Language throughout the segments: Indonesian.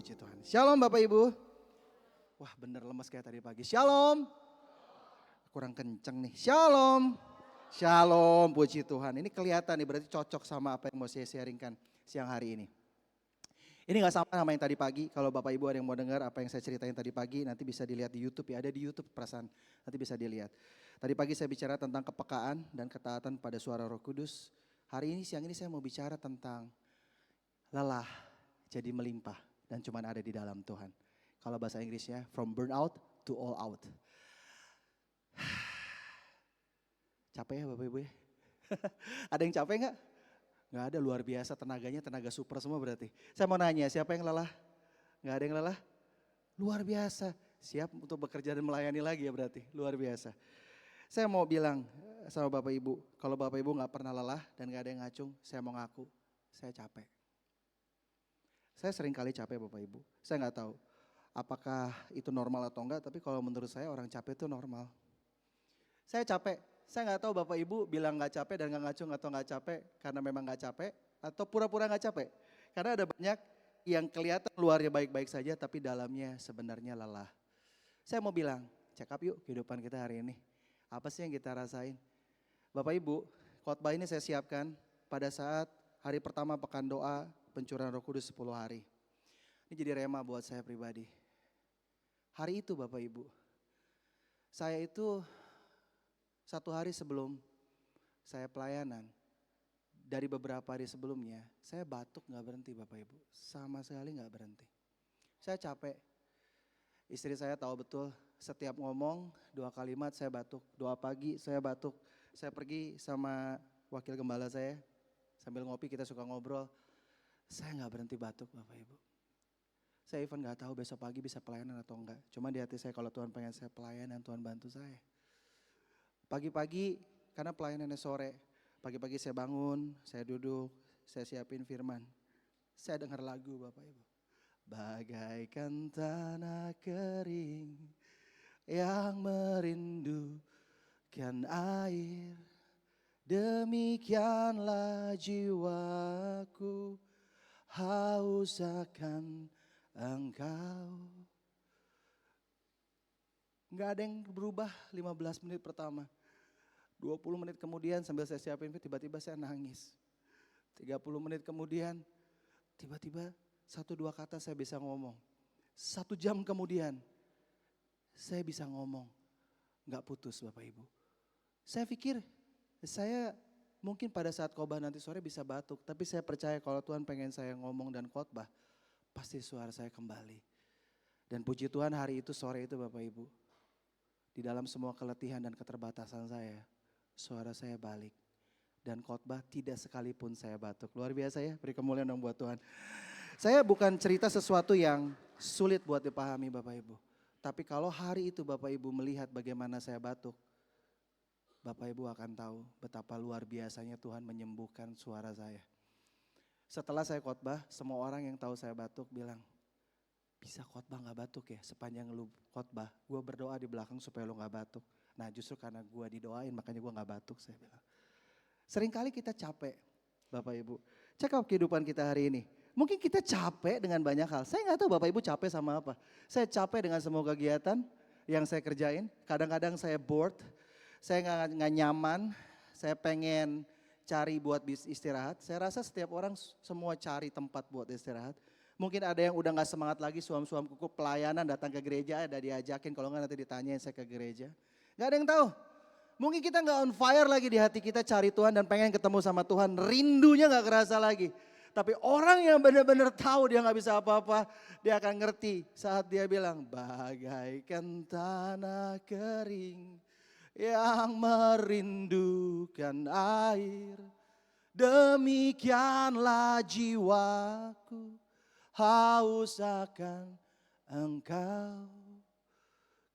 puji Tuhan. Shalom Bapak Ibu. Wah bener lemes kayak tadi pagi. Shalom. Kurang kenceng nih. Shalom. Shalom, puji Tuhan. Ini kelihatan nih berarti cocok sama apa yang mau saya sharingkan siang hari ini. Ini gak sama sama yang tadi pagi. Kalau Bapak Ibu ada yang mau dengar apa yang saya ceritain tadi pagi, nanti bisa dilihat di YouTube ya. Ada di YouTube perasaan, nanti bisa dilihat. Tadi pagi saya bicara tentang kepekaan dan ketaatan pada suara Roh Kudus. Hari ini, siang ini saya mau bicara tentang lelah jadi melimpah dan cuma ada di dalam Tuhan. Kalau bahasa Inggrisnya, from burnout to all out. Capek ya Bapak Ibu ya? Ada yang capek gak? Gak ada, luar biasa tenaganya, tenaga super semua berarti. Saya mau nanya, siapa yang lelah? Gak ada yang lelah? Luar biasa, siap untuk bekerja dan melayani lagi ya berarti, luar biasa. Saya mau bilang sama Bapak Ibu, kalau Bapak Ibu gak pernah lelah dan gak ada yang ngacung, saya mau ngaku, saya capek. Saya sering kali capek Bapak Ibu, saya gak tahu apakah itu normal atau enggak, tapi kalau menurut saya orang capek itu normal. Saya capek, saya gak tahu Bapak Ibu bilang gak capek dan gak ngacung atau gak capek karena memang gak capek atau pura-pura gak capek. Karena ada banyak yang kelihatan luarnya baik-baik saja tapi dalamnya sebenarnya lelah. Saya mau bilang, check up yuk kehidupan kita hari ini. Apa sih yang kita rasain? Bapak Ibu, khotbah ini saya siapkan pada saat hari pertama pekan doa pencurahan Roh Kudus 10 hari. Ini jadi rema buat saya pribadi. Hari itu Bapak Ibu, saya itu 1 hari sebelum saya pelayanan, dari beberapa hari sebelumnya, saya batuk gak berhenti Bapak Ibu. Sama sekali gak berhenti. Saya capek. Istri saya tahu betul, setiap ngomong 2 kalimat saya batuk. Doa pagi saya batuk. Saya pergi sama wakil gembala saya, sambil ngopi kita suka ngobrol. Saya gak berhenti batuk Bapak Ibu. Saya even gak tahu besok pagi bisa pelayanan atau enggak. Cuma di hati saya kalau Tuhan pengen saya pelayanan, Tuhan bantu saya. Pagi-pagi karena pelayanannya sore, pagi-pagi saya bangun, saya duduk, saya siapin firman. Saya dengar lagu Bapak Ibu. Bagaikan tanah kering yang merindukan air, demikianlah jiwaku haus akan Engkau. Gak ada yang berubah 15 menit pertama. 20 menit kemudian sambil saya siapin tiba-tiba saya nangis. 30 menit kemudian tiba-tiba 1-2 kata saya bisa ngomong. 1 jam kemudian saya bisa ngomong. Gak putus Bapak Ibu. Saya pikir saya mungkin pada saat khotbah nanti sore bisa batuk. Tapi saya percaya kalau Tuhan pengen saya ngomong dan khotbah, pasti suara saya kembali. Dan puji Tuhan hari itu sore itu Bapak Ibu, di dalam semua keletihan dan keterbatasan saya, suara saya balik. Dan khotbah tidak sekalipun saya batuk. Luar biasa ya, beri kemuliaan dong buat Tuhan. Saya bukan cerita sesuatu yang sulit buat dipahami Bapak Ibu. Tapi kalau hari itu Bapak Ibu melihat bagaimana saya batuk, Bapak Ibu akan tahu betapa luar biasanya Tuhan menyembuhkan suara saya. Setelah saya khotbah, semua orang yang tahu saya batuk bilang, bisa khotbah gak batuk ya? Sepanjang lu khotbah, gue berdoa di belakang supaya lu gak batuk. Nah justru karena gue didoain makanya gue gak batuk, saya bilang. Seringkali kita capek Bapak Ibu. Cek out kehidupan kita hari ini. Mungkin kita capek dengan banyak hal. Saya gak tahu Bapak Ibu capek sama apa. Saya capek dengan semua kegiatan yang saya kerjain. Kadang-kadang saya bored, saya gak nyaman, saya pengen cari buat istirahat. Saya rasa setiap orang semua cari tempat buat istirahat. Mungkin ada yang udah gak semangat lagi, suam-suam kuku pelayanan datang ke gereja, ada diajakin, kalau gak nanti ditanyain saya ke gereja. Gak ada yang tahu. Mungkin kita gak on fire lagi di hati kita cari Tuhan dan pengen ketemu sama Tuhan. Rindunya gak kerasa lagi. Tapi orang yang benar-benar tahu dia gak bisa apa-apa, dia akan ngerti saat dia bilang, bagaikan tanah kering yang merindukan air, demikianlah jiwaku haus akan Engkau.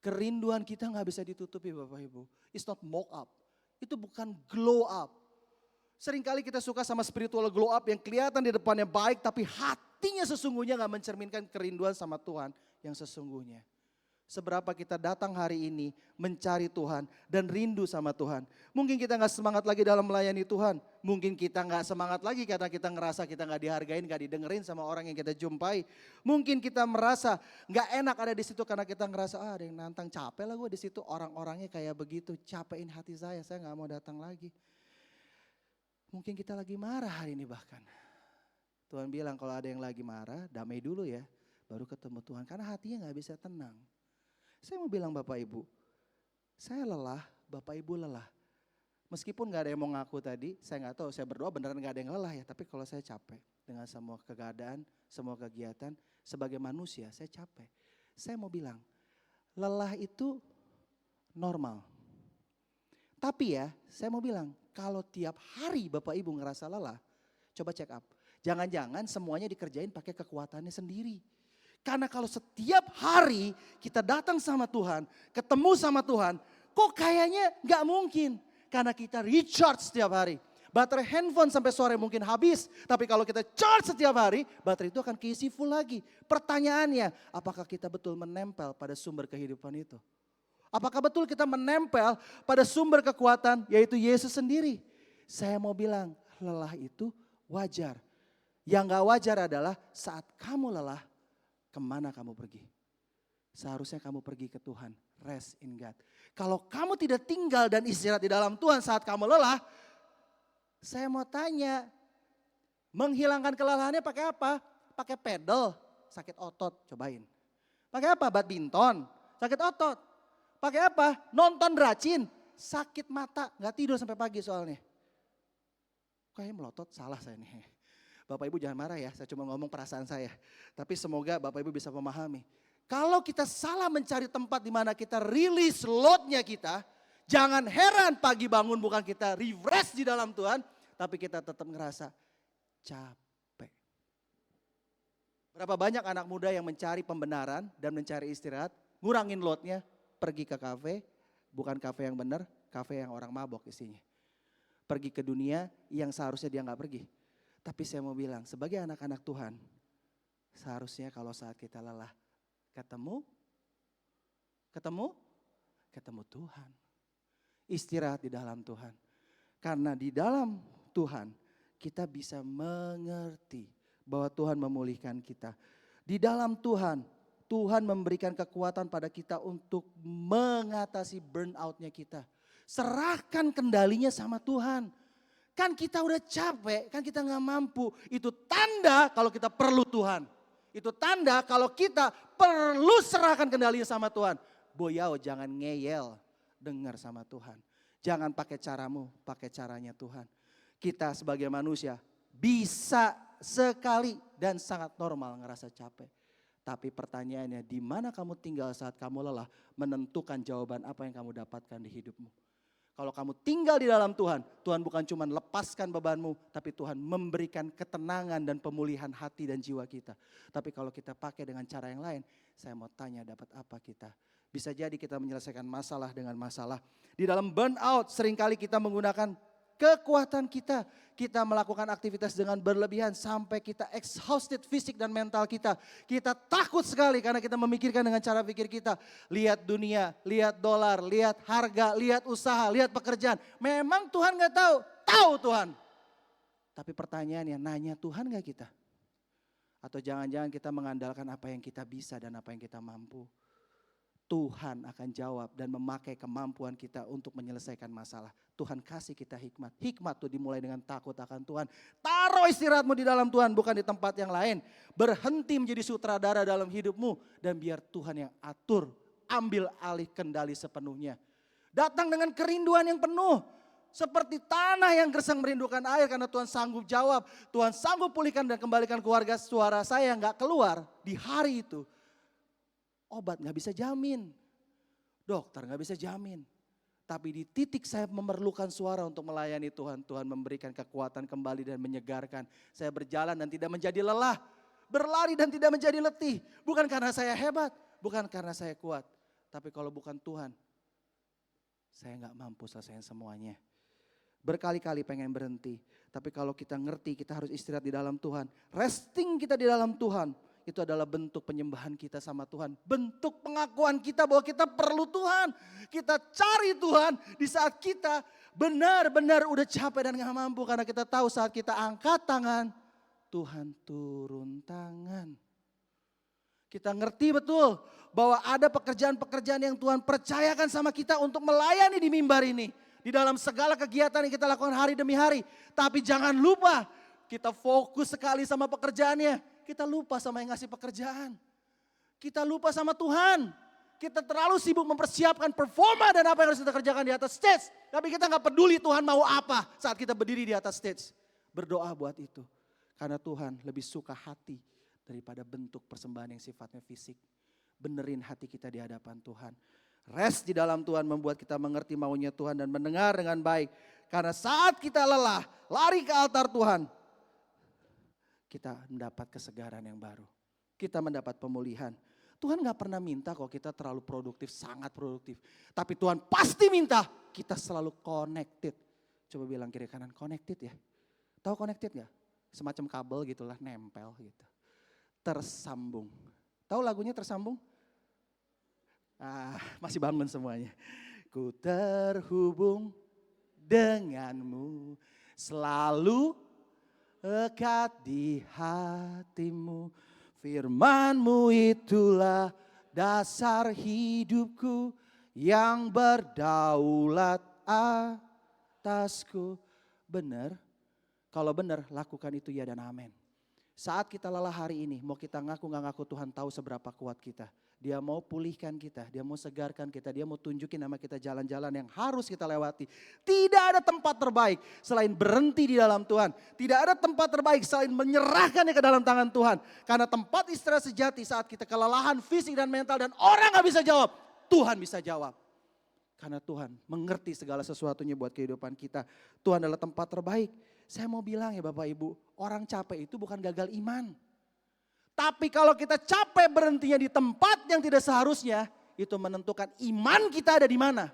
Kerinduan kita gak bisa ditutupi Bapak Ibu. It's not mock up. Itu bukan glow up. Seringkali kita suka sama spiritual glow up yang kelihatan di depannya baik, tapi hatinya sesungguhnya gak mencerminkan kerinduan sama Tuhan yang sesungguhnya. Seberapa kita datang hari ini mencari Tuhan dan rindu sama Tuhan. Mungkin kita gak semangat lagi dalam melayani Tuhan. Mungkin kita gak semangat lagi karena kita ngerasa kita gak dihargain, gak didengerin sama orang yang kita jumpai. Mungkin kita merasa gak enak ada di situ karena kita ngerasa ada yang nantang, capek lah gue di situ. Orang-orangnya kayak begitu, capekin hati saya gak mau datang lagi. Mungkin kita lagi marah hari ini bahkan. Tuhan bilang kalau ada yang lagi marah, damai dulu ya, baru ketemu Tuhan. Karena hatinya gak bisa tenang. Saya mau bilang Bapak Ibu, saya lelah, Bapak Ibu lelah. Meskipun gak ada yang mau ngaku tadi, saya gak tahu, saya berdoa beneran gak ada yang lelah ya. Tapi kalau saya capek dengan semua keadaan, semua kegiatan, sebagai manusia saya capek. Saya mau bilang, lelah itu normal. Tapi ya, saya mau bilang, kalau tiap hari Bapak Ibu ngerasa lelah, coba check up. Jangan-jangan semuanya dikerjain pakai kekuatannya sendiri. Karena kalau setiap hari kita datang sama Tuhan, ketemu sama Tuhan, kok kayaknya gak mungkin. Karena kita recharge setiap hari. Baterai handphone sampai sore mungkin habis. Tapi kalau kita charge setiap hari, baterai itu akan keisi full lagi. Pertanyaannya, apakah kita betul menempel pada sumber kehidupan itu? Apakah betul kita menempel pada sumber kekuatan, yaitu Yesus sendiri? Saya mau bilang, lelah itu wajar. Yang gak wajar adalah saat kamu lelah, kemana kamu pergi? Seharusnya kamu pergi ke Tuhan, rest in God. Kalau kamu tidak tinggal dan istirahat di dalam Tuhan saat kamu lelah, saya mau tanya, menghilangkan kelelahannya pakai apa? Pakai pedal, sakit otot, cobain. Pakai apa? Badminton, sakit otot. Pakai apa? Nonton racin, sakit mata, gak tidur sampai pagi soalnya. Kayaknya melotot, salah saya nih. Bapak Ibu jangan marah ya, saya cuma ngomong perasaan saya. Tapi semoga Bapak Ibu bisa memahami. Kalau kita salah mencari tempat di mana kita rilis loadnya kita, jangan heran pagi bangun bukan kita refresh di dalam Tuhan, tapi kita tetap ngerasa capek. Berapa banyak anak muda yang mencari pembenaran dan mencari istirahat, ngurangin loadnya, pergi ke kafe, bukan kafe yang benar, kafe yang orang mabok isinya. Pergi ke dunia yang seharusnya dia gak pergi. Tapi saya mau bilang, sebagai anak-anak Tuhan, seharusnya kalau saat kita lelah, ketemu Tuhan. Istirahat di dalam Tuhan. Karena di dalam Tuhan, kita bisa mengerti bahwa Tuhan memulihkan kita. Di dalam Tuhan, Tuhan memberikan kekuatan pada kita untuk mengatasi burnout-nya kita. Serahkan kendalinya sama Tuhan. Kan kita udah capek, kan kita gak mampu. Itu tanda kalau kita perlu Tuhan. Itu tanda kalau kita perlu serahkan kendalinya sama Tuhan. Boyao jangan ngeyel, dengar sama Tuhan. Jangan pakai caramu, pakai caranya Tuhan. Kita sebagai manusia bisa sekali dan sangat normal ngerasa capek. Tapi pertanyaannya, di mana kamu tinggal saat kamu lelah menentukan jawaban apa yang kamu dapatkan di hidupmu. Kalau kamu tinggal di dalam Tuhan, Tuhan bukan cuma lepaskan bebanmu, tapi Tuhan memberikan ketenangan dan pemulihan hati dan jiwa kita. Tapi kalau kita pakai dengan cara yang lain, saya mau tanya dapat apa kita? Bisa jadi kita menyelesaikan masalah dengan masalah. Di dalam burnout seringkali kita menggunakan kekuatan kita. Kita melakukan aktivitas dengan berlebihan sampai kita exhausted fisik dan mental kita. Kita takut sekali karena kita memikirkan dengan cara pikir kita. Lihat dunia, lihat dolar, lihat harga, lihat usaha, lihat pekerjaan. Memang Tuhan gak tahu? Tahu Tuhan. Tapi pertanyaannya, nanya Tuhan gak kita? Atau jangan-jangan kita mengandalkan apa yang kita bisa dan apa yang kita mampu. Tuhan akan jawab dan memakai kemampuan kita untuk menyelesaikan masalah. Tuhan kasih kita hikmat. Hikmat itu dimulai dengan takut akan Tuhan. Taruh istirahatmu di dalam Tuhan, bukan di tempat yang lain. Berhenti menjadi sutradara dalam hidupmu. Dan biar Tuhan yang atur, ambil alih kendali sepenuhnya. Datang dengan kerinduan yang penuh. Seperti tanah yang gersang merindukan air karena Tuhan sanggup jawab. Tuhan sanggup pulihkan dan kembalikan keluarga. Suara saya yang gak keluar di hari itu. Obat gak bisa jamin, dokter gak bisa jamin. Tapi di titik saya memerlukan suara untuk melayani Tuhan, Tuhan memberikan kekuatan kembali dan menyegarkan. Saya berjalan dan tidak menjadi lelah, berlari dan tidak menjadi letih. Bukan karena saya hebat, bukan karena saya kuat. Tapi kalau bukan Tuhan, saya gak mampu selesaikan semuanya. Berkali-kali pengen berhenti, tapi kalau kita ngerti kita harus istirahat di dalam Tuhan. Resting kita di dalam Tuhan. Itu adalah bentuk penyembahan kita sama Tuhan. Bentuk pengakuan kita bahwa kita perlu Tuhan. Kita cari Tuhan di saat kita benar-benar udah capek dan gak mampu. Karena kita tahu saat kita angkat tangan, Tuhan turun tangan. Kita ngerti betul bahwa ada pekerjaan-pekerjaan yang Tuhan percayakan sama kita untuk melayani di mimbar ini. Di dalam segala kegiatan yang kita lakukan hari demi hari. Tapi jangan lupa kita fokus sekali sama pekerjaannya. Kita lupa sama yang ngasih pekerjaan. Kita lupa sama Tuhan. Kita terlalu sibuk mempersiapkan performa dan apa yang harus kita kerjakan di atas stage. Tapi kita gak peduli Tuhan mau apa saat kita berdiri di atas stage. Berdoa buat itu. Karena Tuhan lebih suka hati daripada bentuk persembahan yang sifatnya fisik. Benerin hati kita di hadapan Tuhan. Rest di dalam Tuhan membuat kita mengerti maunya Tuhan dan mendengar dengan baik. Karena saat kita lelah, lari ke altar Tuhan. Kita mendapat kesegaran yang baru. Kita mendapat pemulihan. Tuhan gak pernah minta kok kita terlalu produktif, sangat produktif. Tapi Tuhan pasti minta kita selalu connected. Coba bilang kiri kanan, connected ya. Tahu connected gak? Semacam kabel gitulah, nempel gitu. Tersambung. Tahu lagunya Tersambung? Masih bangun semuanya. Ku terhubung denganmu, selalu dekat di hatimu. Firman-Mu itulah dasar hidupku yang berdaulat atasku. Benar? Kalau benar, lakukan itu ya dan amin. Saat kita lelah hari ini, mau kita ngaku gak ngaku, Tuhan tahu seberapa kuat kita. Dia mau pulihkan kita, dia mau segarkan kita, dia mau tunjukin sama kita jalan-jalan yang harus kita lewati. Tidak ada tempat terbaik selain berhenti di dalam Tuhan. Tidak ada tempat terbaik selain menyerahkannya ke dalam tangan Tuhan. Karena tempat istirahat sejati saat kita kelelahan fisik dan mental dan orang gak bisa jawab, Tuhan bisa jawab. Karena Tuhan mengerti segala sesuatunya buat kehidupan kita. Tuhan adalah tempat terbaik. Saya mau bilang ya Bapak Ibu, orang capek itu bukan gagal iman. Tapi kalau kita capek berhentinya di tempat yang tidak seharusnya, itu menentukan iman kita ada di mana.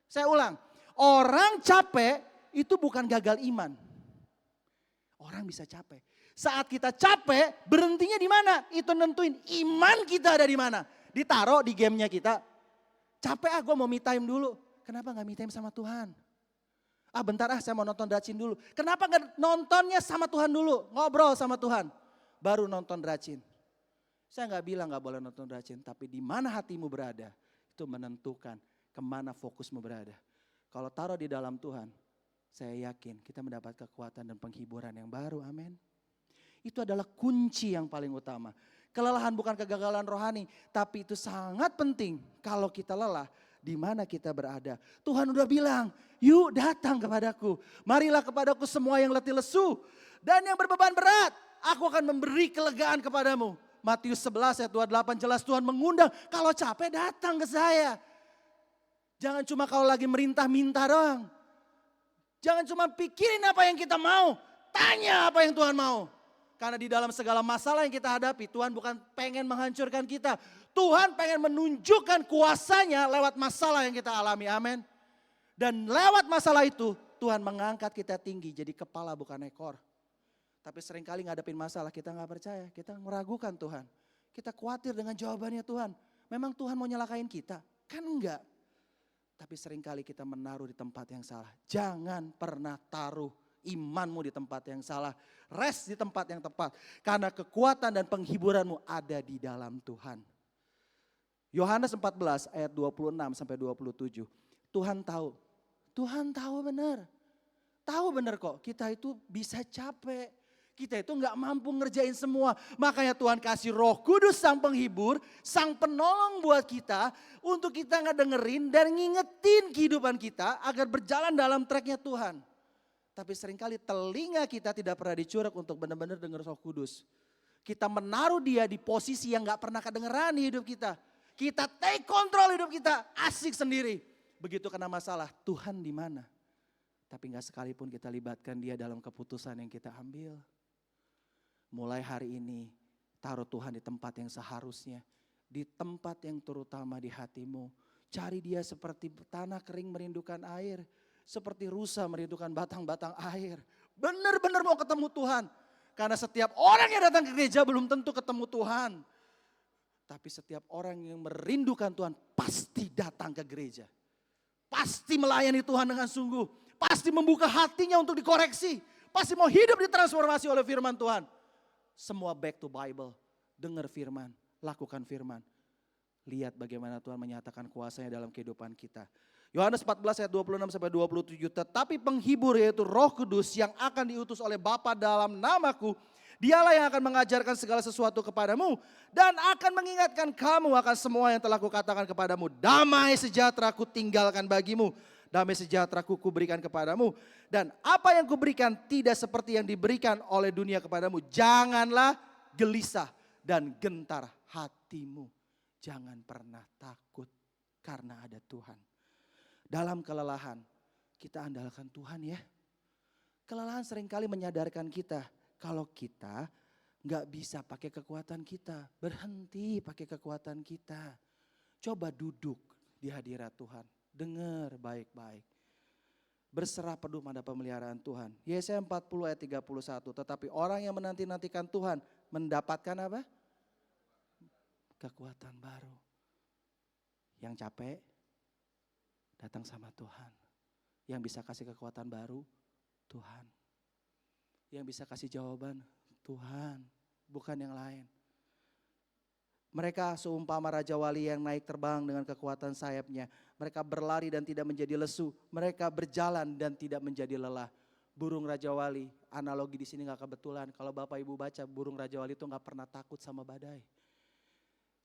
Saya ulang, orang capek itu bukan gagal iman. Orang bisa capek. Saat kita capek, berhentinya di mana? Itu nentuin iman kita ada di mana. Ditaruh di gamenya kita. Capek gue mau me time dulu. Kenapa gak me time sama Tuhan? Bentar saya mau nonton Dracin dulu. Kenapa gak nontonnya sama Tuhan dulu? Ngobrol sama Tuhan. Baru nonton Dracin. Saya gak bilang gak boleh nonton Dracin. Tapi di mana hatimu berada, itu menentukan kemana fokusmu berada. Kalau taruh di dalam Tuhan, saya yakin kita mendapat kekuatan dan penghiburan yang baru. Amin. Itu adalah kunci yang paling utama. Kelelahan bukan kegagalan rohani, tapi itu sangat penting kalau kita lelah. Di mana kita berada. Tuhan udah bilang, yuk datang kepadaku. Marilah kepadaku semua yang letih lesu. Dan yang berbeban berat, aku akan memberi kelegaan kepadamu. Matius 11 ayat 28 jelas Tuhan mengundang. Kalau capek datang ke saya. Jangan cuma kalau lagi merintah minta doang. Jangan cuma pikirin apa yang kita mau. Tanya apa yang Tuhan mau. Karena di dalam segala masalah yang kita hadapi, Tuhan bukan pengen menghancurkan kita. Tuhan pengen menunjukkan kuasanya lewat masalah yang kita alami, amin. Dan lewat masalah itu, Tuhan mengangkat kita tinggi jadi kepala bukan ekor. Tapi seringkali ngadepin masalah kita gak percaya, kita meragukan Tuhan. Kita khawatir dengan jawabannya Tuhan. Memang Tuhan mau nyalakain kita? Kan enggak. Tapi seringkali kita menaruh di tempat yang salah. Jangan pernah taruh imanmu di tempat yang salah. Rest di tempat yang tepat. Karena kekuatan dan penghiburanmu ada di dalam Tuhan. Yohanes 14 ayat 26 sampai 27. Tuhan tahu benar. Tahu benar kok kita itu bisa capek. Kita itu gak mampu ngerjain semua. Makanya Tuhan kasih Roh Kudus sang penghibur, sang penolong buat kita. Untuk kita ngedengerin dan ngingetin kehidupan kita agar berjalan dalam tracknya Tuhan. Tapi seringkali telinga kita tidak pernah dicurug untuk benar-benar dengar Roh Kudus. Kita menaruh dia di posisi yang gak pernah kedengeran di hidup kita. Kita take control hidup kita, asik sendiri. Begitu kena masalah, Tuhan di mana? Tapi gak sekalipun kita libatkan dia dalam keputusan yang kita ambil. Mulai hari ini, taruh Tuhan di tempat yang seharusnya. Di tempat yang terutama di hatimu. Cari dia seperti tanah kering merindukan air. Seperti rusa merindukan batang-batang air. Benar-benar mau ketemu Tuhan. Karena setiap orang yang datang ke gereja belum tentu ketemu Tuhan. Tapi setiap orang yang merindukan Tuhan pasti datang ke gereja. Pasti melayani Tuhan dengan sungguh. Pasti membuka hatinya untuk dikoreksi. Pasti mau hidup ditransformasi oleh firman Tuhan. Semua back to Bible. Dengar firman, lakukan firman. Lihat bagaimana Tuhan menyatakan kuasanya dalam kehidupan kita. Yohanes 14 ayat 26 sampai 27. Tetapi penghibur yaitu Roh Kudus yang akan diutus oleh Bapa dalam namaku. Dialah yang akan mengajarkan segala sesuatu kepadamu. Dan akan mengingatkan kamu akan semua yang telah kukatakan kepadamu. Damai sejahtera ku tinggalkan bagimu. Damai sejahtera ku berikan kepadamu. Dan apa yang kuberikan tidak seperti yang diberikan oleh dunia kepadamu. Janganlah gelisah dan gentar hatimu. Jangan pernah takut karena ada Tuhan. Dalam kelelahan kita andalkan Tuhan ya. Kelelahan seringkali menyadarkan kita kalau kita gak bisa pakai kekuatan kita. Berhenti pakai kekuatan kita. Coba duduk di hadirat Tuhan. Dengar baik-baik. Berserah penuh pada pemeliharaan Tuhan. Yesaya 40 ayat 31. Tetapi orang yang menanti-nantikan Tuhan mendapatkan apa? Kekuatan baru. Yang capek datang sama Tuhan. Yang bisa kasih kekuatan baru Tuhan. Yang bisa kasih jawaban Tuhan, bukan yang lain. Mereka seumpama Raja Wali yang naik terbang dengan kekuatan sayapnya. Mereka berlari dan tidak menjadi lesu. Mereka berjalan dan tidak menjadi lelah. Burung Raja Wali, analogi di sini gak kebetulan. Kalau Bapak Ibu baca, burung Raja Wali itu gak pernah takut sama badai.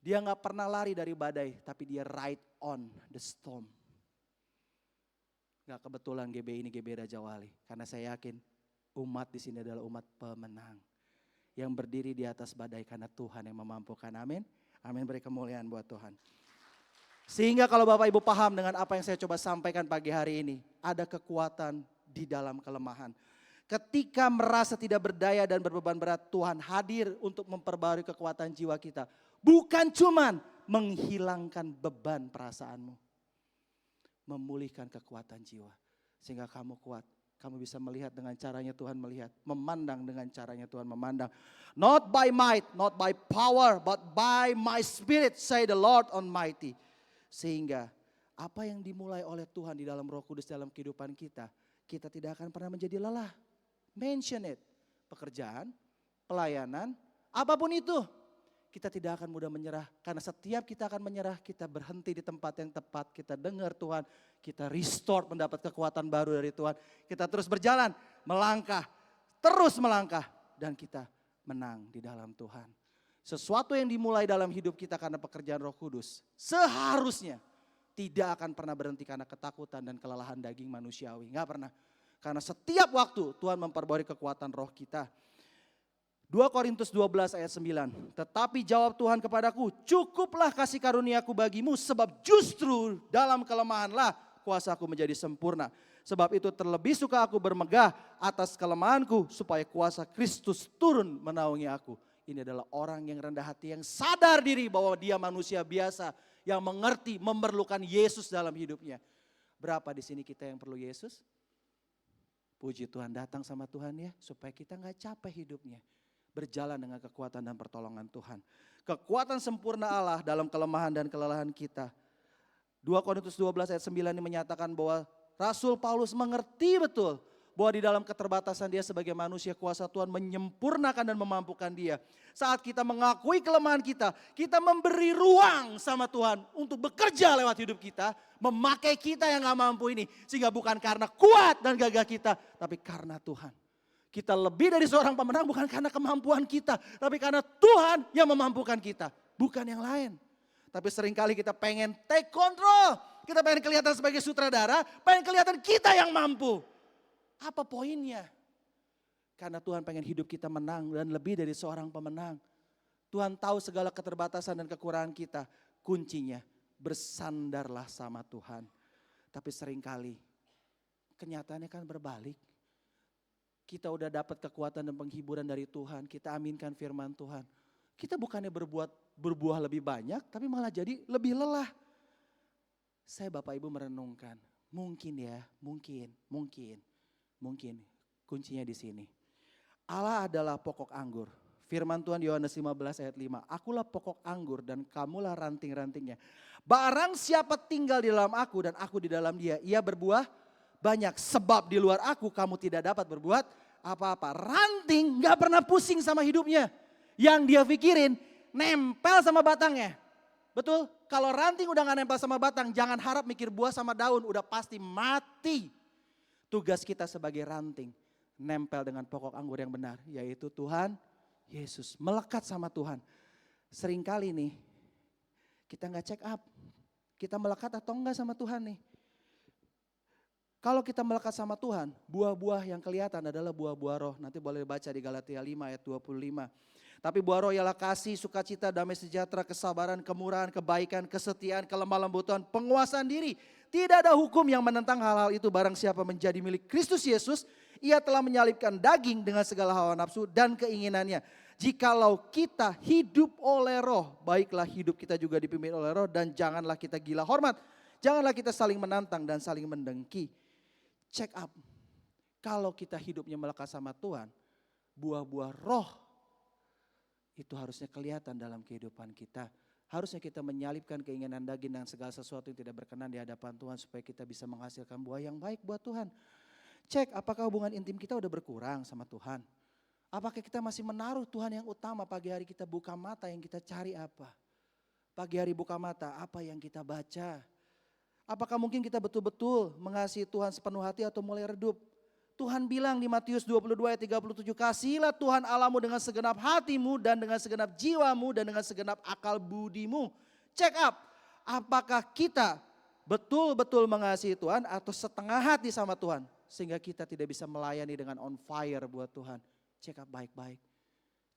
Dia gak pernah lari dari badai, tapi dia ride on the storm. Gak kebetulan GB ini GB Raja Wali. Karena saya yakin umat di sini adalah umat pemenang. Yang berdiri di atas badai karena Tuhan yang memampukan. Amin. Amin, beri kemuliaan buat Tuhan. Sehingga kalau Bapak Ibu paham dengan apa yang saya coba sampaikan pagi hari ini. Ada kekuatan di dalam kelemahan. Ketika merasa tidak berdaya dan berbeban berat, Tuhan hadir untuk memperbarui kekuatan jiwa kita. Bukan cuman menghilangkan beban perasaanmu. Memulihkan kekuatan jiwa. Sehingga kamu kuat. Kamu bisa melihat dengan caranya Tuhan melihat. Memandang dengan caranya Tuhan memandang. Not by might, not by power, but by my spirit, say the Lord Almighty. Sehingga apa yang dimulai oleh Tuhan di dalam Roh Kudus dalam kehidupan kita. Kita tidak akan pernah menjadi lelah. Mention it. Pekerjaan, pelayanan, apapun itu. Kita tidak akan mudah menyerah. Karena setiap kita akan menyerah, kita berhenti di tempat yang tepat. Kita dengar Tuhan, kita restore mendapat kekuatan baru dari Tuhan. Kita terus berjalan, melangkah, terus melangkah. Dan kita menang di dalam Tuhan. Sesuatu yang dimulai dalam hidup kita karena pekerjaan Roh Kudus. Seharusnya tidak akan pernah berhenti karena ketakutan dan kelelahan daging manusiawi. Enggak pernah. Karena setiap waktu Tuhan memperbarui kekuatan roh kita. 2 Korintus 12 ayat 9. Tetapi jawab Tuhan kepadaku, cukuplah kasih karuniaku bagimu, sebab justru dalam kelemahanlah kuasaku menjadi sempurna. Sebab itu terlebih suka aku bermegah atas kelemahanku, supaya kuasa Kristus turun menaungi aku. Ini adalah orang yang rendah hati, yang sadar diri bahwa dia manusia biasa, yang mengerti, memerlukan Yesus dalam hidupnya. Berapa di sini kita yang perlu Yesus? Puji Tuhan, datang sama Tuhan ya, supaya kita gak capek hidupnya. Berjalan dengan kekuatan dan pertolongan Tuhan. Kekuatan sempurna Allah dalam kelemahan dan kelelahan kita. 2 Korintus 12 ayat 9 ini menyatakan bahwa Rasul Paulus mengerti betul bahwa di dalam keterbatasan dia sebagai manusia, kuasa Tuhan menyempurnakan dan memampukan dia. Saat kita mengakui kelemahan kita memberi ruang sama Tuhan untuk bekerja lewat hidup kita, memakai kita yang gak mampu ini. Sehingga bukan karena kuat dan gagah kita, tapi karena Tuhan. Kita lebih dari seorang pemenang bukan karena kemampuan kita, tapi karena Tuhan yang memampukan kita, bukan yang lain. Tapi seringkali kita pengen take control, kita pengen kelihatan sebagai sutradara, pengen kelihatan kita yang mampu. Apa poinnya? Karena Tuhan pengen hidup kita menang dan lebih dari seorang pemenang. Tuhan tahu segala keterbatasan dan kekurangan kita, kuncinya bersandarlah sama Tuhan. Tapi seringkali kenyataannya kan berbalik. Kita udah dapat kekuatan dan penghiburan dari Tuhan. Kita aminkan firman Tuhan. Kita bukannya berbuah lebih banyak, tapi malah jadi lebih lelah. Saya Bapak Ibu merenungkan. Mungkin ya, mungkin. Kuncinya di sini. Allah adalah pokok anggur. Firman Tuhan Yohanes 15 ayat 5. Akulah pokok anggur dan kamulah ranting-rantingnya. Barang siapa tinggal di dalam aku dan aku di dalam dia, ia berbuah banyak. Sebab di luar aku kamu tidak dapat berbuat apa-apa. Ranting gak pernah pusing sama hidupnya. Yang dia pikirin nempel sama batangnya. Betul? Kalau ranting udah gak nempel sama batang, jangan harap mikir buah sama daun, udah pasti mati. Tugas kita sebagai ranting, nempel dengan pokok anggur yang benar, yaitu Tuhan Yesus. Melekat sama Tuhan. Seringkali nih, kita gak check up. Kita melekat atau enggak sama Tuhan nih. Kalau kita melekat sama Tuhan, buah-buah yang kelihatan adalah buah-buah roh. Nanti boleh baca di Galatia 5 ayat 25. Tapi buah roh ialah kasih, sukacita, damai sejahtera, kesabaran, kemurahan, kebaikan, kesetiaan, kelemah lembutan, penguasaan diri. Tidak ada hukum yang menentang hal-hal itu. Barang siapa menjadi milik Kristus Yesus, ia telah menyalibkan daging dengan segala hawa nafsu dan keinginannya. Jikalau kita hidup oleh roh, baiklah hidup kita juga dipimpin oleh roh, dan janganlah kita gila hormat. Janganlah kita saling menantang dan saling mendengki. Check up. Kalau kita hidupnya melekat sama Tuhan, buah-buah roh itu harusnya kelihatan dalam kehidupan kita. Harusnya kita menyalipkan keinginan daging dan segala sesuatu yang tidak berkenan di hadapan Tuhan supaya kita bisa menghasilkan buah yang baik buat Tuhan. Cek apakah hubungan intim kita udah berkurang sama Tuhan. Apakah kita masih menaruh Tuhan yang utama. Pagi hari kita buka mata, yang kita cari apa? Pagi hari buka mata, apa yang kita baca? Apakah mungkin kita betul-betul mengasihi Tuhan sepenuh hati atau mulai redup? Tuhan bilang di Matius 22 ayat 37, kasihilah Tuhan Allahmu dengan segenap hatimu dan dengan segenap jiwamu dan dengan segenap akal budimu. Check up, apakah kita betul-betul mengasihi Tuhan atau setengah hati sama Tuhan? Sehingga kita tidak bisa melayani dengan on fire buat Tuhan. Check up baik-baik,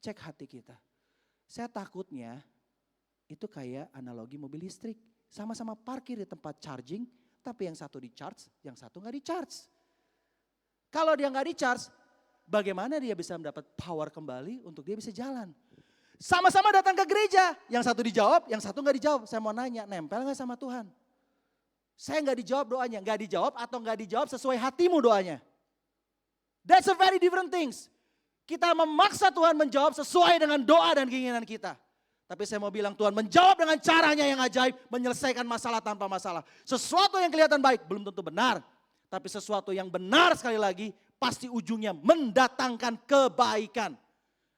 cek hati kita. Saya takutnya itu kayak analogi mobil listrik. Sama-sama parkir di tempat charging, tapi yang satu di charge, yang satu gak di charge. Kalau dia nggak di-charge, bagaimana dia bisa mendapat power kembali untuk dia bisa jalan? Sama-sama datang ke gereja, yang satu dijawab, yang satu nggak dijawab. Saya mau nanya, nempel nggak sama Tuhan? Saya nggak dijawab doanya, nggak dijawab atau nggak dijawab sesuai hatimu doanya. That's a very different things. Kita memaksa Tuhan menjawab sesuai dengan doa dan keinginan kita. Tapi saya mau bilang Tuhan menjawab dengan caranya yang ajaib, menyelesaikan masalah tanpa masalah. Sesuatu yang kelihatan baik belum tentu benar. Tapi sesuatu yang benar sekali lagi pasti ujungnya mendatangkan kebaikan.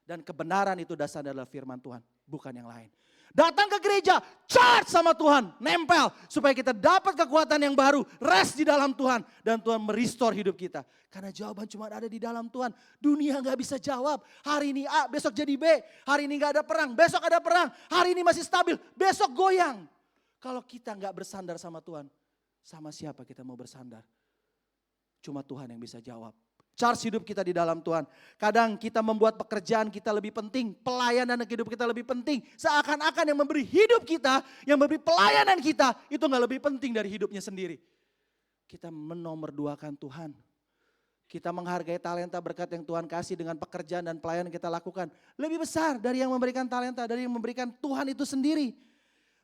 Dan kebenaran itu dasarnya adalah firman Tuhan, bukan yang lain. Datang ke gereja, charge sama Tuhan, nempel. Supaya kita dapat kekuatan yang baru, rest di dalam Tuhan. Dan Tuhan merestore hidup kita. Karena jawaban cuma ada di dalam Tuhan. Dunia gak bisa jawab, hari ini A, besok jadi B. Hari ini gak ada perang, besok ada perang. Hari ini masih stabil, besok goyang. Kalau kita gak bersandar sama Tuhan, sama siapa kita mau bersandar? Cuma Tuhan yang bisa jawab. Charge hidup kita di dalam Tuhan. Kadang kita membuat pekerjaan kita lebih penting. Pelayanan hidup kita lebih penting. Seakan-akan yang memberi hidup kita, yang memberi pelayanan kita, itu gak lebih penting dari hidupnya sendiri. Kita menomorduakan Tuhan. Kita menghargai talenta berkat yang Tuhan kasih dengan pekerjaan dan pelayanan yang kita lakukan. Lebih besar dari yang memberikan talenta, dari yang memberikan Tuhan itu sendiri.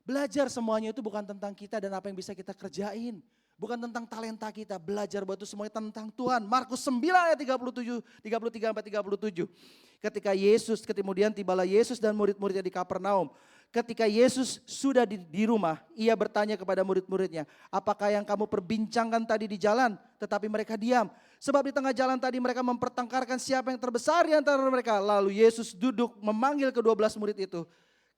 Belajar semuanya itu bukan tentang kita dan apa yang bisa kita kerjain. Bukan tentang talenta kita, belajar bahwa itu semuanya tentang Tuhan. Markus 9 ayat 33-37. Ketika kemudian tibalah Yesus dan murid-muridnya di Kapernaum. Ketika Yesus sudah di rumah, ia bertanya kepada murid-muridnya, apakah yang kamu perbincangkan tadi di jalan? Tetapi mereka diam. Sebab di tengah jalan tadi mereka mempertengkarkan siapa yang terbesar di antara mereka. Lalu Yesus duduk memanggil ke-12 murid itu.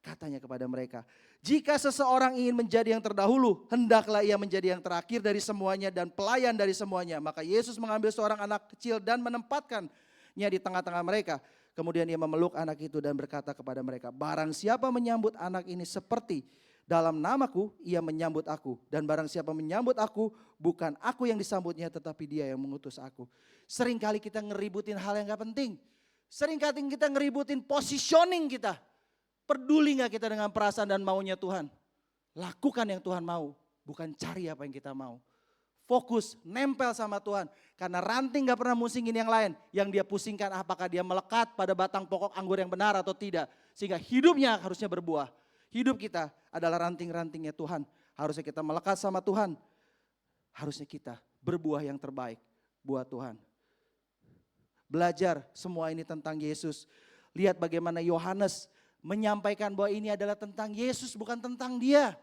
Katanya kepada mereka, jika seseorang ingin menjadi yang terdahulu, hendaklah ia menjadi yang terakhir dari semuanya dan pelayan dari semuanya. Maka Yesus mengambil seorang anak kecil dan menempatkannya di tengah-tengah mereka. Kemudian ia memeluk anak itu dan berkata kepada mereka, barang siapa menyambut anak ini seperti dalam namaku, ia menyambut aku. Dan barang siapa menyambut aku, bukan aku yang disambutnya, tetapi dia yang mengutus aku. Seringkali kita ngeributin hal yang gak penting. Seringkali kita ngeributin positioning kita. Peduli gak kita dengan perasaan dan maunya Tuhan? Lakukan yang Tuhan mau, bukan cari apa yang kita mau. Fokus, nempel sama Tuhan. Karena ranting gak pernah musingin yang lain. Yang dia pusingkan apakah dia melekat pada batang pokok anggur yang benar atau tidak. Sehingga hidupnya harusnya berbuah. Hidup kita adalah ranting-rantingnya Tuhan. Harusnya kita melekat sama Tuhan. Harusnya kita berbuah yang terbaik buat Tuhan. Belajar semua ini tentang Yesus. Lihat bagaimana Yohanes menyampaikan bahwa ini adalah tentang Yesus, bukan tentang dia.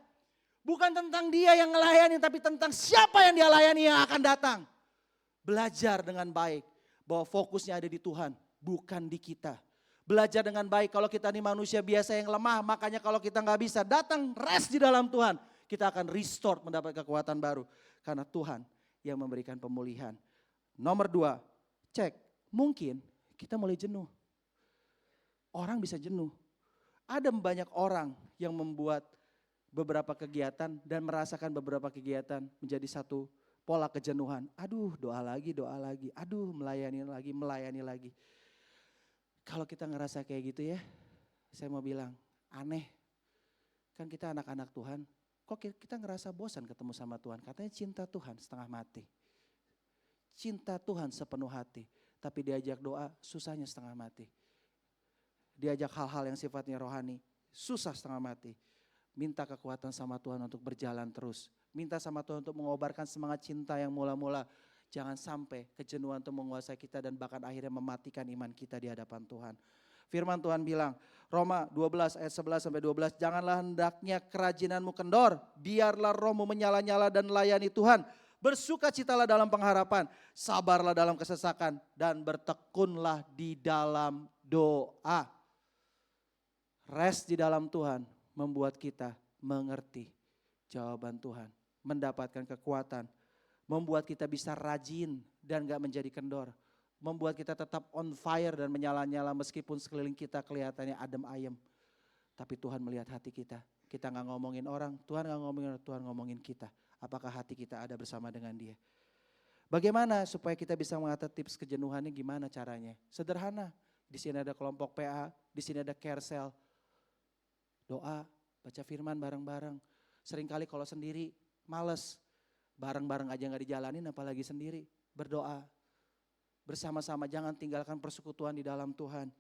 Bukan tentang dia yang melayani, tapi tentang siapa yang dia layani yang akan datang. Belajar dengan baik bahwa fokusnya ada di Tuhan, bukan di kita. Belajar dengan baik kalau kita ini manusia biasa yang lemah, makanya kalau kita nggak bisa datang rest di dalam Tuhan, kita akan restore mendapat kekuatan baru. Karena Tuhan yang memberikan pemulihan. Nomor 2, cek, mungkin kita mulai jenuh. Orang bisa jenuh. Ada banyak orang yang membuat beberapa kegiatan dan merasakan beberapa kegiatan menjadi satu pola kejenuhan. Aduh, doa lagi. Aduh, melayani lagi. Kalau kita ngerasa kayak gitu ya, saya mau bilang aneh. Kan kita anak-anak Tuhan, kok kita ngerasa bosan ketemu sama Tuhan. Katanya cinta Tuhan setengah mati. Cinta Tuhan sepenuh hati. Tapi diajak doa susahnya setengah mati. Diajak hal-hal yang sifatnya rohani, susah setengah mati. Minta kekuatan sama Tuhan untuk berjalan terus. Minta sama Tuhan untuk mengobarkan semangat cinta yang mula-mula. Jangan sampai kejenuhan itu menguasai kita dan bahkan akhirnya mematikan iman kita di hadapan Tuhan. Firman Tuhan bilang, Roma 12 ayat 11 sampai 12, janganlah hendaknya kerajinanmu kendor, biarlah rohmu menyala-nyala dan layani Tuhan. Bersukacitalah dalam pengharapan, sabarlah dalam kesesakan dan bertekunlah di dalam doa. Rest di dalam Tuhan membuat kita mengerti jawaban Tuhan, mendapatkan kekuatan, membuat kita bisa rajin dan gak menjadi kendor. Membuat kita tetap on fire dan menyala-nyala meskipun sekeliling kita kelihatannya adem ayem. Tapi Tuhan melihat hati kita. Kita gak ngomongin orang, Tuhan gak ngomongin orang, Tuhan ngomongin kita. Apakah hati kita ada bersama dengan dia? Bagaimana supaya kita bisa mengatasi tips kejenuhannya, gimana caranya? Sederhana, di sini ada kelompok PA, di sini ada care cell. Doa, baca firman bareng-bareng. Seringkali kalau sendiri males. Bareng-bareng aja gak dijalanin apalagi sendiri. Berdoa bersama-sama, jangan tinggalkan persekutuan di dalam Tuhan.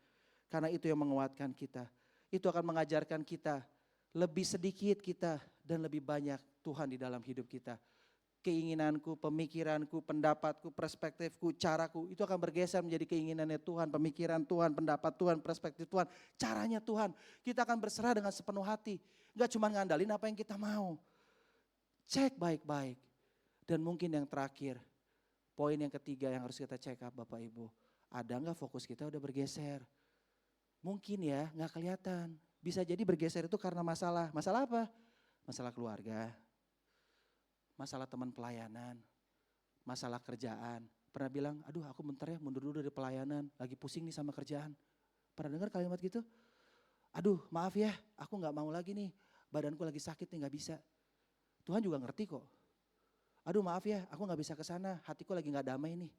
Karena itu yang menguatkan kita. Itu akan mengajarkan kita lebih sedikit kita dan lebih banyak Tuhan di dalam hidup kita. Keinginanku, pemikiranku, pendapatku, perspektifku, caraku itu akan bergeser menjadi keinginannya Tuhan, pemikiran Tuhan, pendapat Tuhan, perspektif Tuhan, caranya Tuhan. Kita akan berserah dengan sepenuh hati. Gak cuma ngandalin apa yang kita mau. Cek baik-baik. Dan mungkin yang terakhir, poin yang ketiga yang harus kita check up Bapak Ibu. Ada gak fokus kita udah bergeser? Mungkin ya gak kelihatan. Bisa jadi bergeser itu karena masalah. Masalah apa? Masalah keluarga. Masalah teman pelayanan. Masalah kerjaan. Pernah bilang, aduh aku bentar ya mundur dulu dari pelayanan. Lagi pusing nih sama kerjaan. Pernah dengar kalimat gitu? Aduh maaf ya aku gak mau lagi nih. Badanku lagi sakit nih gak bisa. Tuhan juga ngerti kok. Aduh maaf ya, aku gak bisa ke sana, hatiku lagi gak damai nih.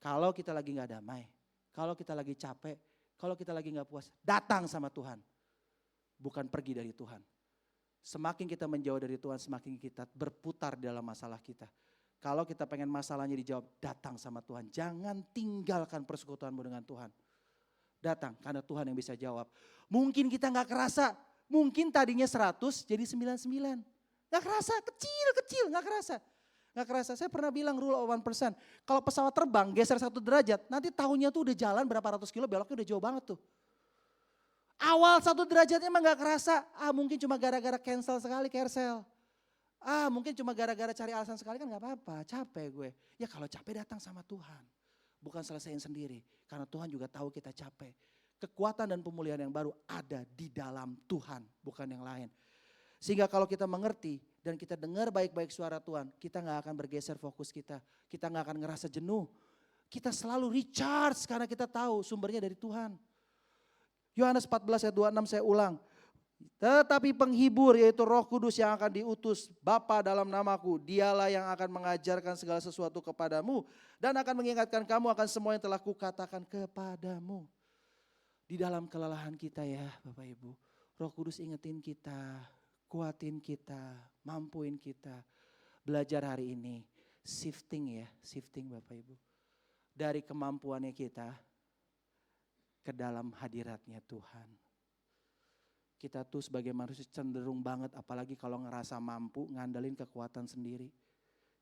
Kalau kita lagi gak damai, kalau kita lagi capek, kalau kita lagi gak puas, datang sama Tuhan. Bukan pergi dari Tuhan. Semakin kita menjauh dari Tuhan, semakin kita berputar dalam masalah kita. Kalau kita pengen masalahnya dijawab, datang sama Tuhan. Jangan tinggalkan persekutuanmu dengan Tuhan. Datang, karena Tuhan yang bisa jawab. Mungkin kita gak kerasa, mungkin tadinya 100 jadi 99. Gak kerasa, kecil, gak kerasa. Gak kerasa, saya pernah bilang rule of 1%. Kalau pesawat terbang geser 1 derajat, nanti tahunnya tuh udah jalan berapa ratus kilo, beloknya udah jauh banget tuh. Awal 1 derajatnya emang gak kerasa, mungkin cuma gara-gara cancel sekali carousel. Mungkin cuma gara-gara cari alasan sekali kan gak apa-apa, capek gue. Ya kalau capek datang sama Tuhan, bukan selesaiin sendiri. Karena Tuhan juga tahu kita capek. Kekuatan dan pemulihan yang baru ada di dalam Tuhan, bukan yang lain. Sehingga kalau kita mengerti dan kita dengar baik-baik suara Tuhan, kita gak akan bergeser fokus kita. Kita gak akan ngerasa jenuh. Kita selalu recharge karena kita tahu sumbernya dari Tuhan. Yohanes 14 ayat 26 saya ulang. Tetapi penghibur yaitu Roh Kudus yang akan diutus Bapa dalam namaku. Dialah yang akan mengajarkan segala sesuatu kepadamu. Dan akan mengingatkan kamu akan semua yang telah kukatakan kepadamu. Di dalam kelelahan kita ya Bapak Ibu. Roh Kudus ingetin kita. Kuatin kita, mampuin kita. Belajar hari ini, shifting Bapak Ibu. Dari kemampuannya kita ke dalam hadiratnya Tuhan. Kita tuh sebagai manusia cenderung banget, apalagi kalau ngerasa mampu ngandalin kekuatan sendiri.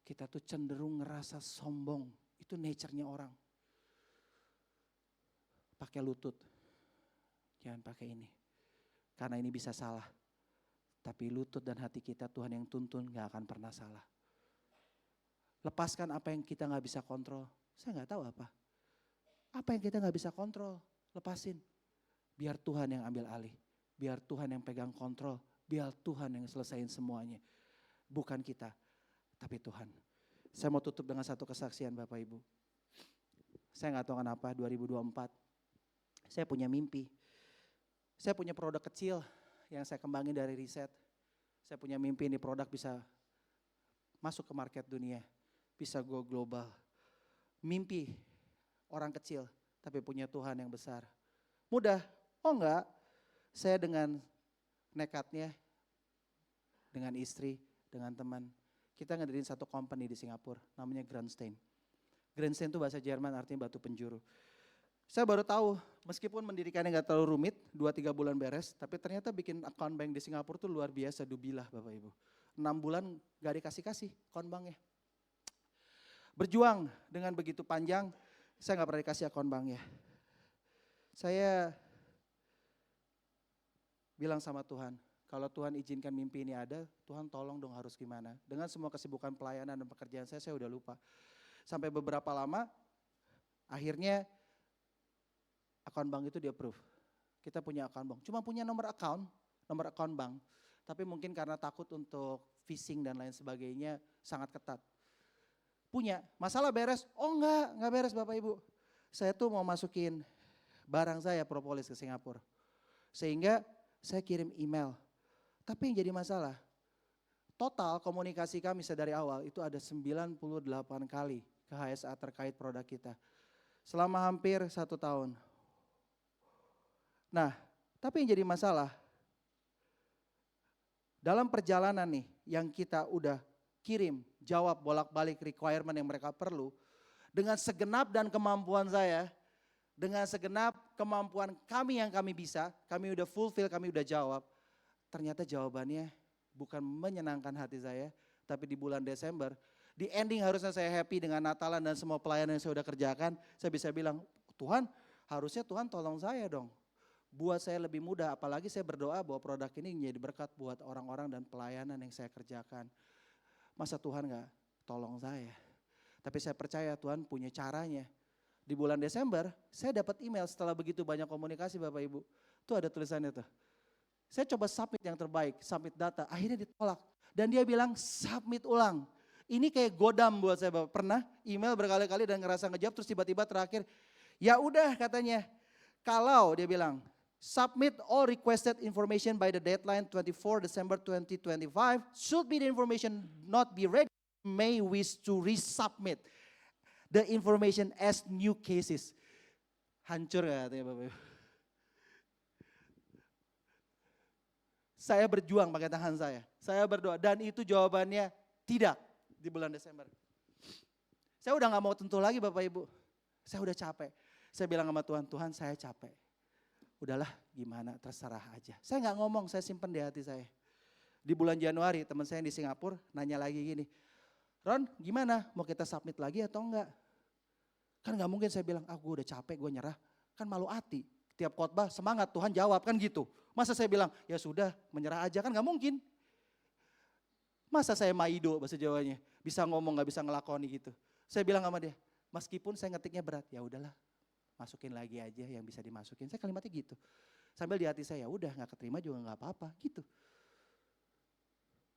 Kita tuh cenderung ngerasa sombong, itu nature-nya orang. pakai lutut. Jangan pakai ini. Karena ini bisa salah. Tapi lutut dan hati kita Tuhan yang tuntun gak akan pernah salah. Lepaskan apa yang kita gak bisa kontrol. Saya gak tahu apa. Apa yang kita gak bisa kontrol, lepasin. Biar Tuhan yang ambil alih. Biar Tuhan yang pegang kontrol. Biar Tuhan yang selesaiin semuanya. Bukan kita, tapi Tuhan. Saya mau tutup dengan satu kesaksian Bapak Ibu. Saya gak tahu kenapa 2024. Saya punya mimpi. Saya punya produk kecil yang saya kembangin dari riset. Saya punya mimpi ini produk bisa masuk ke market dunia. Bisa go global. Mimpi orang kecil tapi punya Tuhan yang besar. Mudah? Oh enggak. Saya dengan nekatnya, dengan istri, dengan teman. Kita ngedirin satu company di Singapura namanya Grandstein. Grandstein itu bahasa Jerman artinya batu penjuru. Saya baru tahu, meskipun mendirikannya gak terlalu rumit, 2-3 bulan beres, tapi ternyata bikin account bank di Singapura tuh luar biasa, dubilah Bapak Ibu. 6 bulan gak dikasih-kasih account banknya. Berjuang dengan begitu panjang, saya gak pernah dikasih account banknya. Saya bilang sama Tuhan, kalau Tuhan izinkan mimpi ini ada, Tuhan tolong dong harus gimana. Dengan semua kesibukan pelayanan dan pekerjaan saya udah lupa. Sampai beberapa lama, akhirnya account bank itu di approve. Kita punya account bank, cuma punya nomor account bank. Tapi mungkin karena takut untuk phishing dan lain sebagainya sangat ketat. Punya, masalah beres? Oh enggak beres Bapak Ibu. Saya tuh mau masukin barang saya propolis ke Singapura. Sehingga saya kirim email. Tapi yang jadi masalah, total komunikasi kami sedari awal itu ada 98 kali ke HSA terkait produk kita. Selama hampir 1 tahun. Nah, tapi yang jadi masalah, dalam perjalanan nih yang kita udah kirim, jawab bolak-balik requirement yang mereka perlu, dengan segenap dan kemampuan saya, dengan segenap kemampuan kami yang kami bisa, kami udah fulfill, kami udah jawab, ternyata jawabannya bukan menyenangkan hati saya, tapi di bulan Desember, di ending harusnya saya happy dengan Natalan dan semua pelayanan yang saya udah kerjakan, saya bisa bilang, Tuhan harusnya Tuhan tolong saya dong. Buat saya lebih mudah, apalagi saya berdoa bahwa produk ini menjadi berkat buat orang-orang dan pelayanan yang saya kerjakan. Masa Tuhan gak tolong saya? Tapi saya percaya Tuhan punya caranya. Di bulan Desember, saya dapat email setelah begitu banyak komunikasi Bapak Ibu. Tuh ada tulisannya tuh. Saya coba submit yang terbaik, submit data, akhirnya ditolak. Dan dia bilang submit ulang. Ini kayak godam buat saya Bapak. Pernah email berkali-kali dan ngerasa ngejawab terus tiba-tiba terakhir, ya udah katanya. Kalau dia bilang, submit all requested information by the deadline 24 December 2025. Should be the information not be ready, may wish to resubmit the information as new cases. Hancur gak katanya Bapak Ibu? Saya berjuang pakai tangan saya berdoa dan itu jawabannya tidak di bulan Desember. Saya udah gak mau tentu lagi Bapak Ibu, saya udah capek. Saya bilang sama Tuhan, Tuhan saya capek. Udahlah gimana terserah aja. Saya gak ngomong, saya simpen di hati saya. Di bulan Januari teman saya yang di Singapura nanya lagi gini, Ron gimana mau kita submit lagi atau enggak? Kan gak mungkin saya bilang, gue udah capek gue nyerah. Kan malu hati, tiap khotbah semangat Tuhan jawab kan gitu. Masa saya bilang ya sudah menyerah aja kan gak mungkin. Masa saya maido bahasa Jawanya, bisa ngomong gak bisa ngelakoni gitu. Saya bilang sama dia, meskipun saya ngetiknya berat ya udahlah. Masukin lagi aja yang bisa dimasukin. Saya kalimatnya gitu. Sambil di hati saya, udah gak keterima juga gak apa-apa gitu.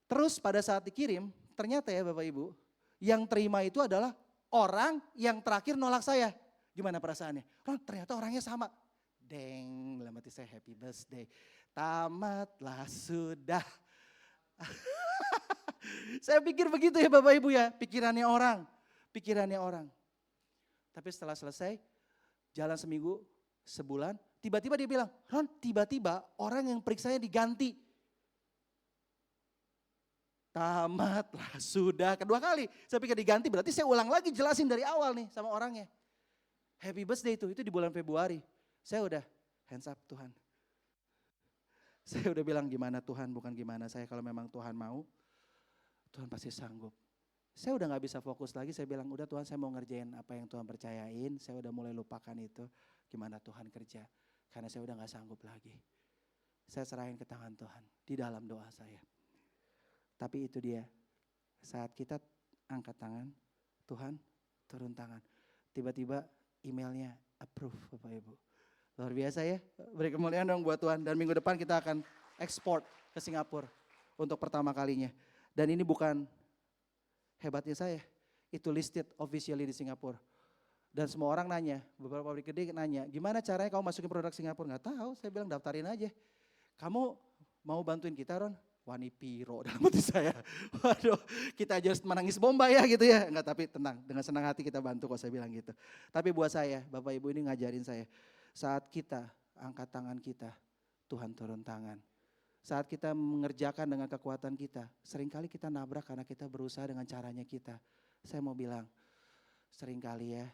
Terus pada saat dikirim, ternyata ya Bapak Ibu, yang terima itu adalah orang yang terakhir nolak saya. Gimana perasaannya? Ron ternyata orangnya sama. Deng, dalam hati saya happy birthday. Tamatlah sudah. Saya pikir begitu ya Bapak Ibu ya, pikirannya orang. Tapi setelah selesai, jalan seminggu, sebulan, tiba-tiba dia bilang, Ron tiba-tiba orang yang periksanya diganti. Tamatlah sudah, kedua kali. Saya pikir diganti berarti saya ulang lagi jelasin dari awal nih sama orangnya. Happy birthday itu di bulan Februari. Saya udah hands up Tuhan. Saya udah bilang gimana Tuhan bukan gimana saya, kalau memang Tuhan mau, Tuhan pasti sanggup. Saya udah gak bisa fokus lagi, saya bilang udah Tuhan saya mau ngerjain apa yang Tuhan percayain, saya udah mulai lupakan itu. gimana Tuhan kerja. Karena saya udah gak sanggup lagi. Saya serahin ke tangan Tuhan di dalam doa saya. Tapi itu dia, saat kita angkat tangan, Tuhan turun tangan. Tiba-tiba emailnya approve Bapak Ibu. Luar biasa ya, beri kemuliaan dong buat Tuhan. Dan minggu depan kita akan ekspor ke Singapura untuk pertama kalinya. Dan ini bukan hebatnya saya, itu listed officially di Singapura. Dan semua orang nanya, beberapa pabrik gede nanya, gimana caranya kamu masukin produk Singapura? Gak tahu, saya bilang daftarin aja. Kamu mau bantuin kita Ron? Wani piro dalam hati saya. Waduh, kita aja menangis bomba ya gitu ya. Enggak, tapi tenang, dengan senang hati kita bantu kok, saya bilang gitu. Tapi buat saya, Bapak Ibu ini ngajarin saya, saat kita angkat tangan kita, Tuhan turun tangan. Saat kita mengerjakan dengan kekuatan kita, seringkali kita nabrak karena kita berusaha dengan caranya kita. Saya mau bilang, seringkali ya,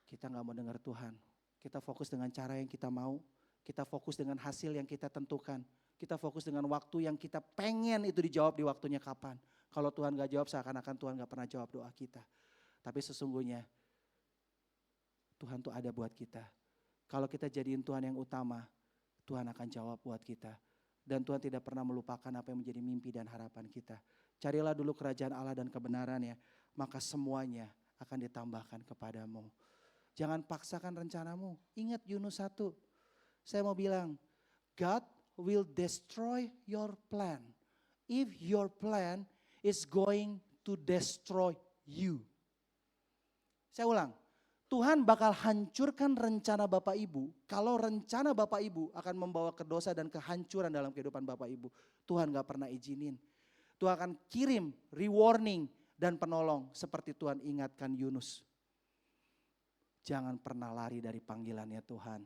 kita gak mau dengar Tuhan. Kita fokus dengan cara yang kita mau. Kita fokus dengan hasil yang kita tentukan. Kita fokus dengan waktu yang kita pengen itu dijawab di waktunya kapan. Kalau Tuhan gak jawab, seakan-akan Tuhan gak pernah jawab doa kita. Tapi sesungguhnya Tuhan tuh ada buat kita. Kalau kita jadiin Tuhan yang utama, Tuhan akan jawab buat kita. Dan Tuhan tidak pernah melupakan apa yang menjadi mimpi dan harapan kita. Carilah dulu kerajaan Allah dan kebenarannya, maka semuanya akan ditambahkan kepadamu. Jangan paksakan rencanamu. Ingat Yunus 1. Saya mau bilang, God will destroy your plan if your plan is going to destroy you. Saya ulang, Tuhan bakal hancurkan rencana Bapak Ibu kalau rencana Bapak Ibu akan membawa ke dosa dan kehancuran dalam kehidupan Bapak Ibu. Tuhan gak pernah izinin. Tuhan akan kirim rewarning dan penolong seperti Tuhan ingatkan Yunus. Jangan pernah lari dari panggilannya Tuhan.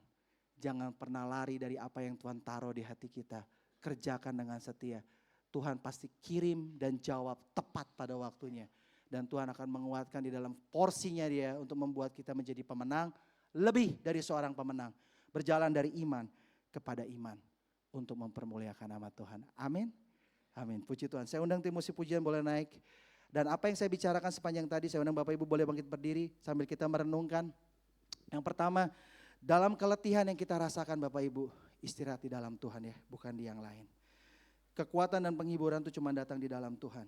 Jangan pernah lari dari apa yang Tuhan taruh di hati kita. Kerjakan dengan setia. Tuhan pasti kirim dan jawab tepat pada waktunya. Dan Tuhan akan menguatkan di dalam porsinya dia untuk membuat kita menjadi pemenang. Lebih dari seorang pemenang. Berjalan dari iman kepada iman. Untuk mempermuliakan nama Tuhan. Amin. Amin. Puji Tuhan. Saya undang tim musik pujian boleh naik. Dan apa yang saya bicarakan sepanjang tadi, saya undang Bapak Ibu boleh bangkit berdiri sambil kita merenungkan. Yang pertama, dalam keletihan yang kita rasakan Bapak Ibu, istirahat di dalam Tuhan ya, bukan di yang lain. Kekuatan dan penghiburan itu cuma datang di dalam Tuhan.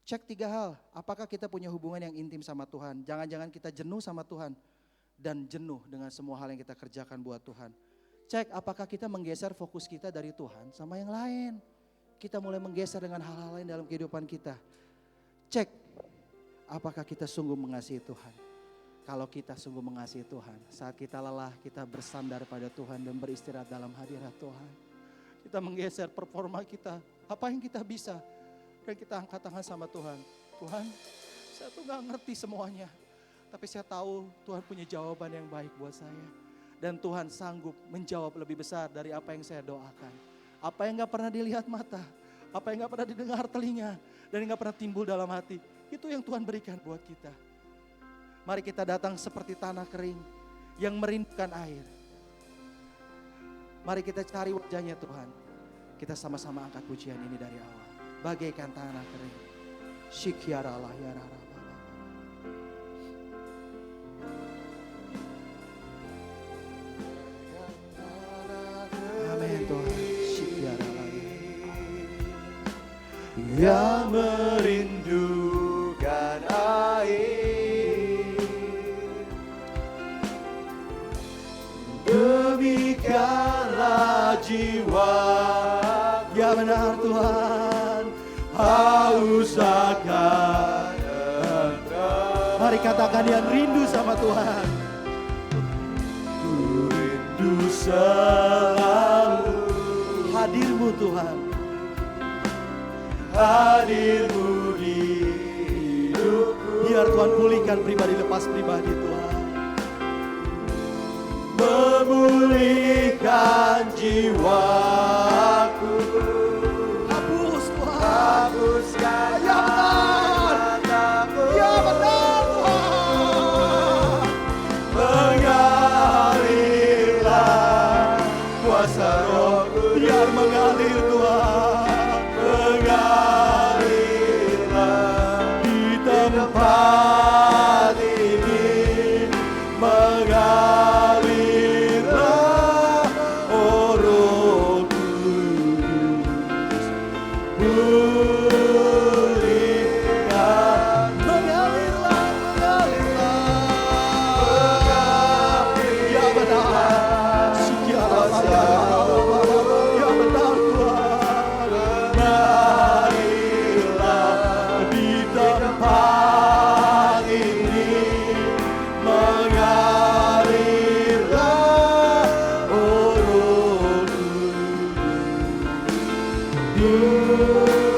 Cek 3 hal, apakah kita punya hubungan yang intim sama Tuhan? Jangan-jangan kita jenuh sama Tuhan dan jenuh dengan semua hal yang kita kerjakan buat Tuhan. Cek apakah kita menggeser fokus kita dari Tuhan sama yang lain. Kita mulai menggeser dengan hal-hal lain dalam kehidupan kita. Cek apakah kita sungguh mengasihi Tuhan. Kalau kita sungguh mengasihi Tuhan, saat kita lelah, kita bersandar pada Tuhan dan beristirahat dalam hadirat Tuhan. Kita menggeser performa kita, apa yang kita bisa, dan kita angkat tangan sama Tuhan. Tuhan, saya tuh gak ngerti semuanya, tapi saya tahu Tuhan punya jawaban yang baik buat saya. Dan Tuhan sanggup menjawab lebih besar dari apa yang saya doakan. Apa yang gak pernah dilihat mata, apa yang gak pernah didengar telinga, dan yang gak pernah timbul dalam hati, itu yang Tuhan berikan buat kita. Mari kita datang seperti tanah kering yang merindukan air. Mari kita cari wajahnya Tuhan. Kita sama-sama angkat pujian ini dari awal. Bagaikan tanah kering. Syikyaralah ya rara. Amin Tuhan. Syikyaralah yang merindukan air. Demikianlah jiwa, ya benar Tuhan, haus akan Engkau. Mari katakan yang rindu sama Tuhan. Ku rindu selalu hadir-Mu Tuhan. Hadir-Mu di hidupku. Biar Tuhan pulihkan pribadi lepas pribadi Tuhan. Memulihkan jiwaku. Hapus Tuhan. Hapuskan ya benar. Ya benar Tuhan. Mengalirlah kuasa Roh-Ku. Biar mengalir Tuhan. Mengalirlah di tempat ini. Mengalir pulihkan. Mengalirlah, ya benar, ya benar Tuhan. Marilah di tempat ini, mengalirlah Roh Kudus.